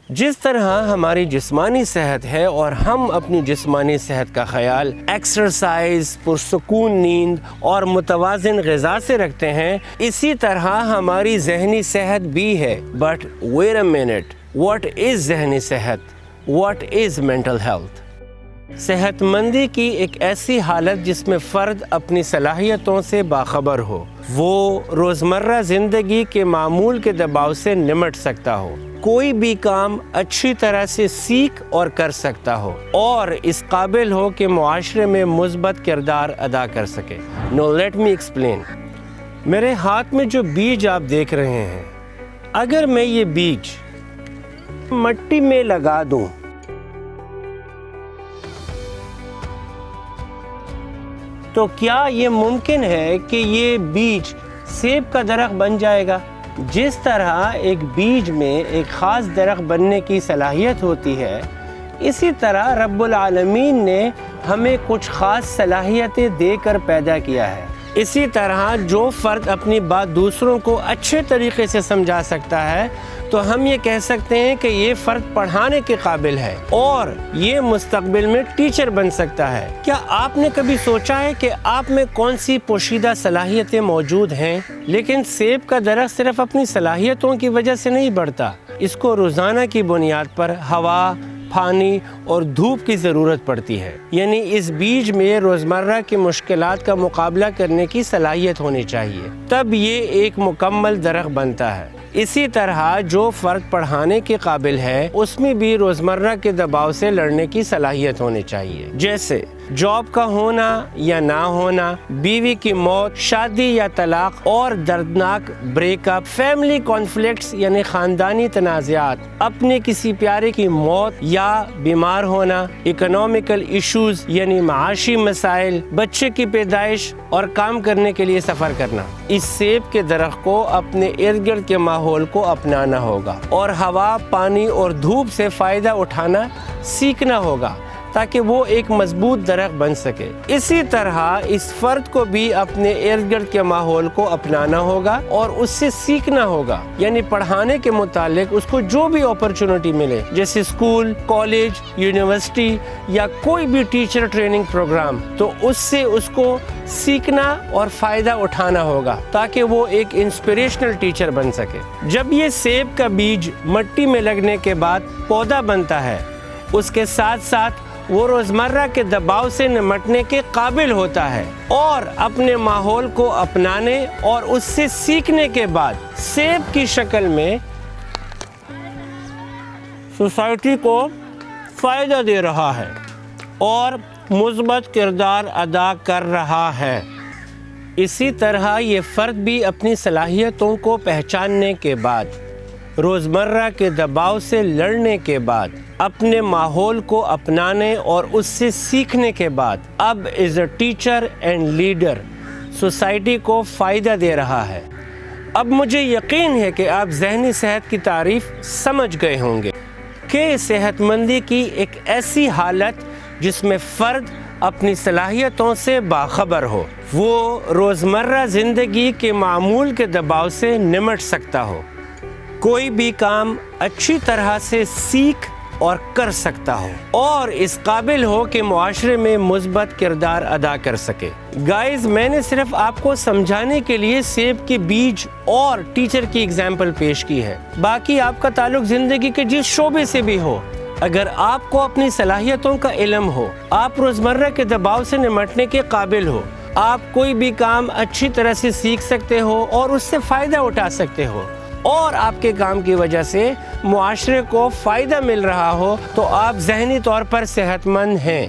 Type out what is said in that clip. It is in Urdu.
جس طرح ہماری جسمانی صحت ہے اور ہم اپنی جسمانی صحت کا خیال ایکسرسائز، پرسکون نیند اور متوازن غذا سے رکھتے ہیں، اسی طرح ہماری ذہنی صحت بھی ہے۔ But wait a minute, what is ذہنی صحت؟ What is mental health? صحت مندی کی ایک ایسی حالت جس میں فرد اپنی صلاحیتوں سے باخبر ہو، وہ روزمرہ زندگی کے معمول کے دباؤ سے نمٹ سکتا ہو، کوئی بھی کام اچھی طرح سے سیکھ اور کر سکتا ہو، اور اس قابل ہو کہ معاشرے میں مثبت کردار ادا کر سکے۔ نو لیٹ می ایکسپلین۔ میرے ہاتھ میں جو بیج آپ دیکھ رہے ہیں، اگر میں یہ بیج مٹی میں لگا دوں تو کیا یہ ممکن ہے کہ یہ بیج سیب کا درخت بن جائے گا؟ جس طرح ایک بیج میں ایک خاص درخت بننے کی صلاحیت ہوتی ہے، اسی طرح رب العالمین نے ہمیں کچھ خاص صلاحیتیں دے کر پیدا کیا ہے۔ اسی طرح جو فرد اپنی بات دوسروں کو اچھے طریقے سے سمجھا سکتا ہے، تو ہم یہ کہہ سکتے ہیں کہ یہ فرد پڑھانے کے قابل ہے اور یہ مستقبل میں ٹیچر بن سکتا ہے۔ کیا آپ نے کبھی سوچا ہے کہ آپ میں کون سی پوشیدہ صلاحیتیں موجود ہیں؟ لیکن سیب کا درخت صرف اپنی صلاحیتوں کی وجہ سے نہیں بڑھتا، اس کو روزانہ کی بنیاد پر ہوا، پانی اور دھوپ کی ضرورت پڑتی ہے۔ یعنی اس بیج میں روزمرہ کی مشکلات کا مقابلہ کرنے کی صلاحیت ہونی چاہیے، تب یہ ایک مکمل درخت بنتا ہے۔ اسی طرح جو فرد پڑھانے کے قابل ہے، اس میں بھی روزمرہ کے دباؤ سے لڑنے کی صلاحیت ہونی چاہیے، جیسے جاب کا ہونا یا نہ ہونا، بیوی کی موت، شادی یا طلاق اور دردناک بریک اپ، فیملی کانفلکٹس یعنی خاندانی تنازعات، اپنے کسی پیارے کی موت یا بیمار ہونا، اکنامیکل ایشوز یعنی معاشی مسائل، بچے کی پیدائش اور کام کرنے کے لیے سفر کرنا۔ اس سیب کے درخت کو اپنے ارد گرد کے ماحول کو اپنانا ہوگا اور ہوا، پانی اور دھوپ سے فائدہ اٹھانا سیکھنا ہوگا تاکہ وہ ایک مضبوط درخت بن سکے۔ اسی طرح اس فرد کو بھی اپنے ارد گرد کے ماحول کو اپنانا ہوگا اور اس سے سیکھنا ہوگا، یعنی پڑھانے کے متعلق اس کو جو بھی اپرچونٹی ملے، جیسے اسکول، کالج، یونیورسٹی یا کوئی بھی ٹیچر ٹریننگ پروگرام، تو اس سے اس کو سیکھنا اور فائدہ اٹھانا ہوگا تاکہ وہ ایک انسپریشنل ٹیچر بن سکے۔ جب یہ سیب کا بیج مٹی میں لگنے کے بعد پودا بنتا ہے، اس کے ساتھ ساتھ وہ روزمرہ کے دباؤ سے نمٹنے کے قابل ہوتا ہے اور اپنے ماحول کو اپنانے اور اس سے سیکھنے کے بعد سیب کی شکل میں سوسائٹی کو فائدہ دے رہا ہے اور مثبت کردار ادا کر رہا ہے۔ اسی طرح یہ فرد بھی اپنی صلاحیتوں کو پہچاننے کے بعد، روزمرہ کے دباؤ سے لڑنے کے بعد، اپنے ماحول کو اپنانے اور اس سے سیکھنے کے بعد، اب as a teacher and leader society کو فائدہ دے رہا ہے۔ اب مجھے یقین ہے کہ آپ ذہنی صحت کی تعریف سمجھ گئے ہوں گے کہ صحت مندی کی ایک ایسی حالت جس میں فرد اپنی صلاحیتوں سے باخبر ہو، وہ روزمرہ زندگی کے معمول کے دباؤ سے نمٹ سکتا ہو، کوئی بھی کام اچھی طرح سے سیکھ اور کر سکتا ہو، اور اس قابل ہو کہ معاشرے میں مثبت کردار ادا کر سکے۔ گائز، میں نے صرف آپ کو سمجھانے کے لیے سیب کے بیج اور ٹیچر کی اگزامپل پیش کی ہے، باقی آپ کا تعلق زندگی کے جس شعبے سے بھی ہو، اگر آپ کو اپنی صلاحیتوں کا علم ہو، آپ روزمرہ کے دباؤ سے نمٹنے کے قابل ہو، آپ کوئی بھی کام اچھی طرح سے سیکھ سکتے ہو اور اس سے فائدہ اٹھا سکتے ہو، اور آپ کے کام کی وجہ سے معاشرے کو فائدہ مل رہا ہو، تو آپ ذہنی طور پر صحت مند ہیں۔